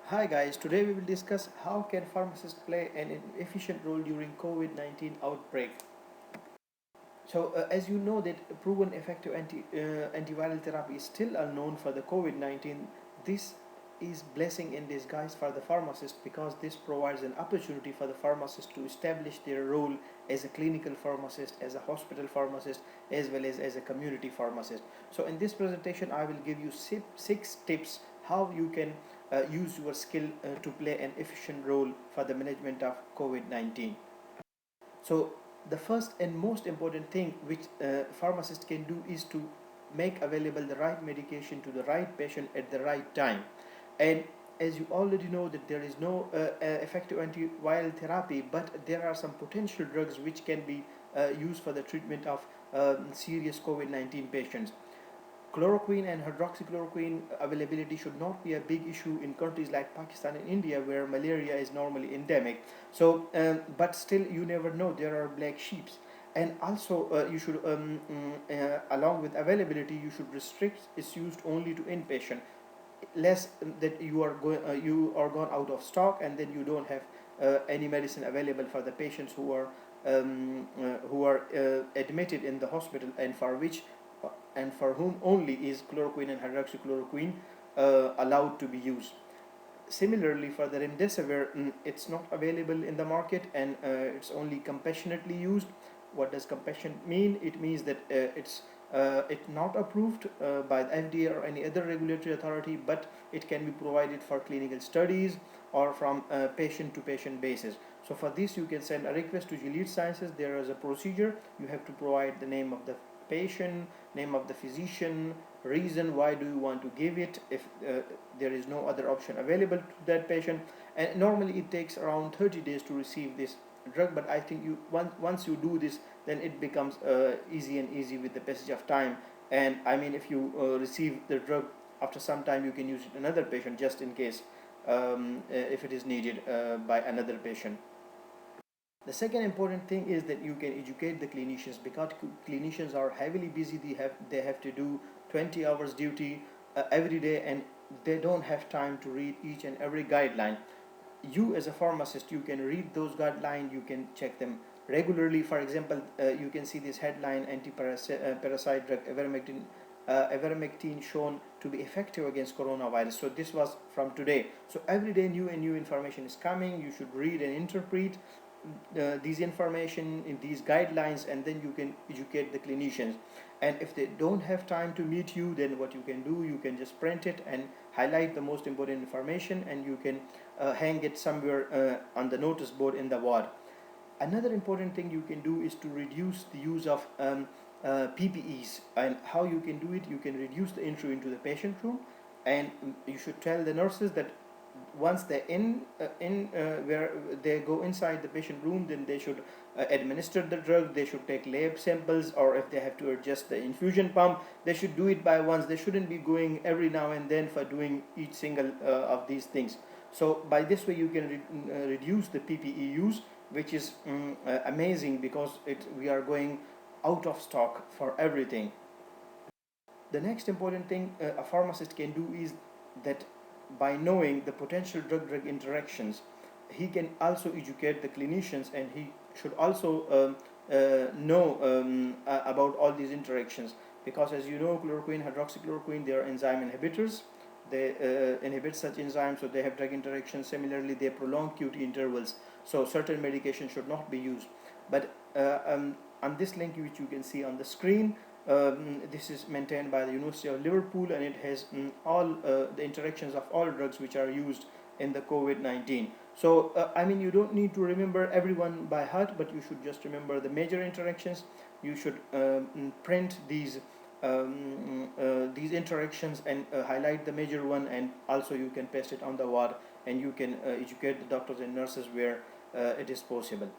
Hi guys, today we will discuss how can pharmacists play an efficient role during COVID-19 outbreak. As you know that proven effective antiviral therapy is still unknown for the COVID-19, this is blessing in disguise for the pharmacist because this provides an opportunity for the pharmacist to establish their role as a clinical pharmacist, as a hospital pharmacist, as well as a community pharmacist. So in this presentation, I will give you six tips how you can use your skill to play an efficient role for the management of COVID-19. So the first and most important thing which pharmacist can do is to make available the right medication to the right patient at the right time. And as you already know that there is no effective antiviral therapy, but there are some potential drugs which can be used for the treatment of serious COVID-19 patients. Chloroquine and hydroxychloroquine availability should not be a big issue in countries like Pakistan and India where malaria is normally endemic. But still, you never know, there are black sheeps. And also, you should, along with availability, you should restrict its use only to inpatient, less that you are gone out of stock and then you don't have any medicine available for the patients who are admitted in the hospital and for whom only is chloroquine and hydroxychloroquine allowed to be used. Similarly, for the remdesivir, it's not available in the market and it's only compassionately used. What does compassionate mean? It means that it's not approved by the FDA or any other regulatory authority, but it can be provided for clinical studies or from patient to patient basis. So for this, you can send a request to Gilead Sciences. There is a procedure. You have to provide the name of the patient, name of the physician, reason why do you want to give it if there is no other option available to that patient. And normally it takes around 30 days to receive this drug, but I think once you do this, then it becomes easy with the passage of time. And I mean, if you receive the drug after some time, you can use it in another patient just in case if it is needed by another patient. The second important thing is that you can educate the clinicians because clinicians are heavily busy. They have to do 20 hours duty every day, and they don't have time to read each and every guideline. You as a pharmacist, you can read those guidelines, you can check them regularly. For example, you can see this headline: anti-parasite drug ivermectin shown to be effective against coronavirus. So this was from today. So every day new and new information is coming. You should read and interpret these information in these guidelines, and then you can educate the clinicians. And if they don't have time to meet you, then what you can do, you can just print it and highlight the most important information, and you can hang it somewhere on the notice board in the ward. Another important thing you can do is to reduce the use of PPEs. And how you can do it, you can reduce the entry into the patient room, and you should tell the nurses that once they're in where they go inside the patient room, then they should administer the drug. They should take lab samples, or if they have to adjust the infusion pump, they should do it by once. They shouldn't be going every now and then for doing each single of these things. So by this way you can reduce the PPE use, which is amazing because we are going out of stock for everything. The next important thing a pharmacist can do is that by knowing the potential drug-drug interactions, he can also educate the clinicians, and he should also know about all these interactions, because as you know, chloroquine, hydroxychloroquine, they are enzyme inhibitors. They inhibit such enzymes, so they have drug interactions. Similarly, they prolong QT intervals, so certain medication should not be used. But on this link which you can see on the screen, this is maintained by the University of Liverpool, and it has all the interactions of all drugs which are used in the COVID-19. So I mean, you don't need to remember everyone by heart, but you should just remember the major interactions. You should print these interactions and highlight the major one, and also you can paste it on the ward, and you can educate the doctors and nurses where it is possible.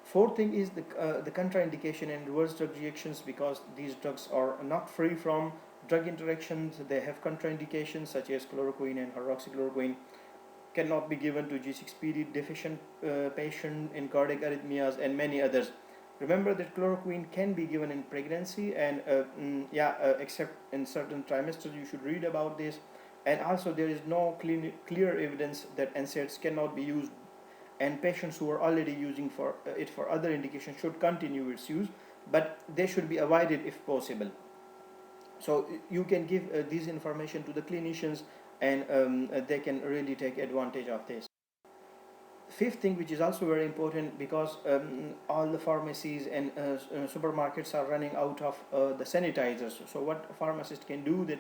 Fourth thing is the contraindication and reverse drug reactions, because these drugs are not free from drug interactions. They have contraindications such as chloroquine and hydroxychloroquine cannot be given to G6PD deficient patient in cardiac arrhythmias and many others. Remember that chloroquine can be given in pregnancy, and except in certain trimesters. You should read about this. And also there is no clear evidence that NSAIDs cannot be used, and patients who are already using it for other indications should continue its use, but they should be avoided if possible. So you can give this information to the clinicians, and they can really take advantage of this. Fifth thing, which is also very important, because all the pharmacies and supermarkets are running out of the sanitizers. So what a pharmacist can do, that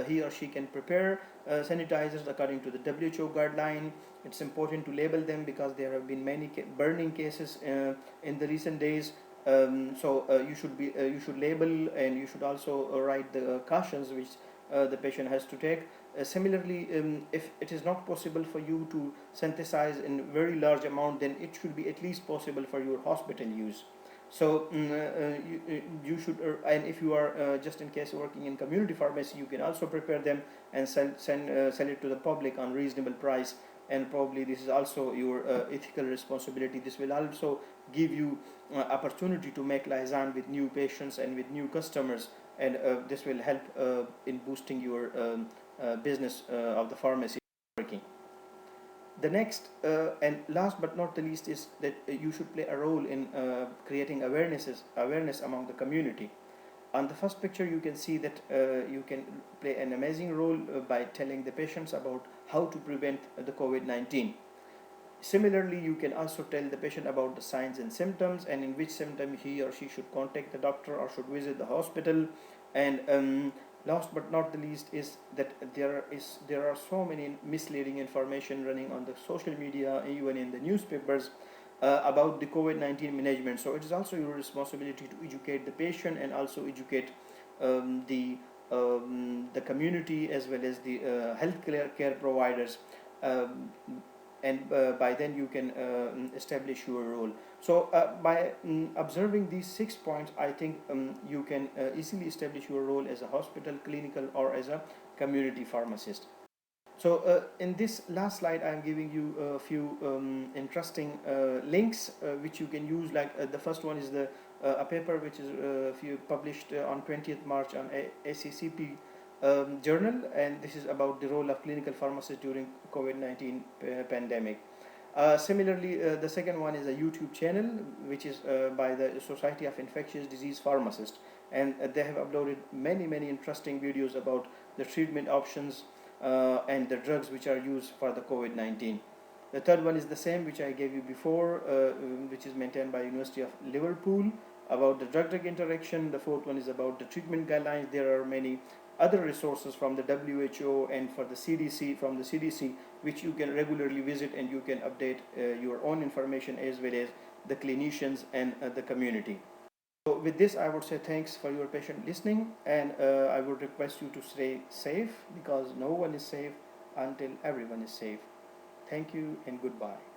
he or she can prepare sanitizers according to the WHO guideline. It's important to label them, because there have been many burning cases in the recent days. So you should label, and you should also write the cautions which the patient has to take. Similarly, if it is not possible for you to synthesize in very large amount, then it should be at least possible for your hospital use. So you should, and if you are just in case working in community pharmacy, you can also prepare them and sell it to the public on reasonable price. And probably this is also your ethical responsibility. This will also give you opportunity to make liaison with new patients and with new customers, and this will help in boosting your business of the pharmacy working. The next and last but not the least is that you should play a role in creating awareness among the community. On the first picture, you can see that you can play an amazing role by telling the patients about how to prevent the COVID-19. Similarly, you can also tell the patient about the signs and symptoms, and in which symptom he or she should contact the doctor or should visit the hospital. And last but not the least is that there are so many misleading information running on the social media, even in the newspapers, about the COVID-19 management. So it is also your responsibility to educate the patient and also educate the community, as well as the healthcare care providers. And by then you can establish your role. So by observing these 6 points, I think you can easily establish your role as a hospital, clinical, or as a community pharmacist. So in this last slide, I'm giving you a few interesting links which you can use. Like the first one is a paper which is published on 20th March on ACCP journal, and this is about the role of clinical pharmacists during COVID-19 pandemic. Similarly, the second one is a YouTube channel which is by the Society of Infectious Disease Pharmacists, and they have uploaded many interesting videos about the treatment options and the drugs which are used for the COVID-19. The third one is the same which I gave you before, which is maintained by University of Liverpool, about the drug-drug interaction. The fourth one is about the treatment guidelines. There are many other resources from the WHO and for the CDC, from the CDC, which you can regularly visit, and you can update your own information, as well as the clinicians and the community. So with this, I would say thanks for your patient listening, and I would request you to stay safe, because no one is safe until everyone is safe. Thank you and goodbye.